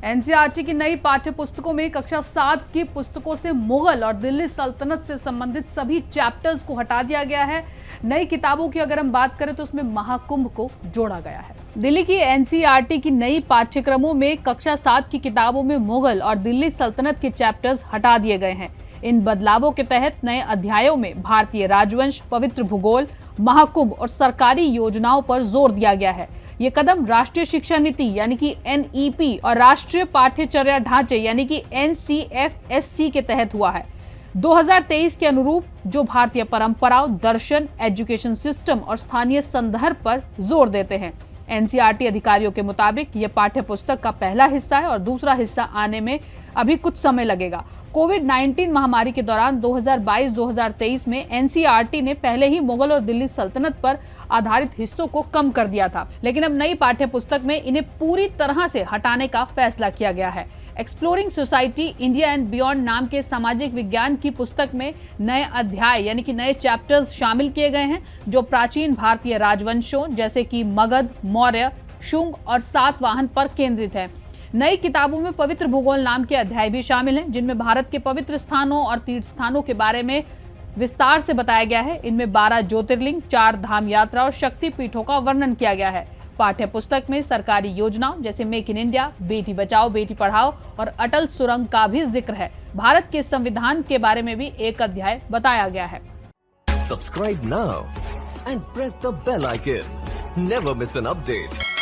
NCERT की नई पाठ्य पुस्तकों में कक्षा 7 की पुस्तकों से मुगल और दिल्ली सल्तनत से संबंधित सभी चैप्टर्स को हटा दिया गया है। नई किताबों की अगर हम बात करें तो उसमें महाकुंभ को जोड़ा गया है। दिल्ली की एनसीईआरटी की नई पाठ्यक्रमों में कक्षा 7 की किताबों में मुगल और दिल्ली सल्तनत के चैप्टर्स हटा दिए गए हैं। इन बदलावों के तहत नए अध्यायों में भारतीय राजवंश, पवित्र भूगोल, महाकुंभ और सरकारी योजनाओं पर जोर दिया गया है। ये कदम राष्ट्रीय शिक्षा नीति यानी कि एनईपी और राष्ट्रीय पाठ्यचर्या ढांचे यानी कि एनसीएफएससी के तहत हुआ है। 2023 के अनुरूप जो भारतीय परंपराओं, दर्शन, एजुकेशन सिस्टम और स्थानीय संदर्भ पर जोर देते हैं। एनसीईआरटी अधिकारियों के मुताबिक यह पाठ्य पुस्तक का पहला हिस्सा है और दूसरा हिस्सा आने में अभी कुछ समय लगेगा। कोविड-19 महामारी के दौरान 2022-2023 में एनसीईआरटी ने पहले ही मुगल और दिल्ली सल्तनत पर आधारित हिस्सों को कम कर दिया था, लेकिन अब नई पाठ्य पुस्तक में इन्हें पूरी तरह से हटाने का फैसला किया गया है। Exploring society India and beyond नाम के सामाजिक विज्ञान की पुस्तक में नए अध्याय यानी कि नए चैप्टर्स शामिल किए गए हैं, जो प्राचीन भारतीय राजवंशों जैसे कि मगध, मौर्य, शुंग और सातवाहन पर केंद्रित है। नई किताबों में पवित्र भूगोल नाम के अध्याय भी शामिल हैं, जिनमें भारत के पवित्र स्थानों और तीर्थ स्थानों के बारे में विस्तार से बताया गया है। इनमें 12 ज्योतिर्लिंग, 4 धाम यात्रा और शक्ति पीठों का वर्णन किया गया है। पाठ्य पुस्तक में सरकारी योजनाओं जैसे make in India, Beti Bachao Beti Padhao और अटल सुरंग का भी जिक्र है। भारत के संविधान के बारे में भी एक अध्याय बताया गया है। Subscribe now and press the bell icon. Never miss an update.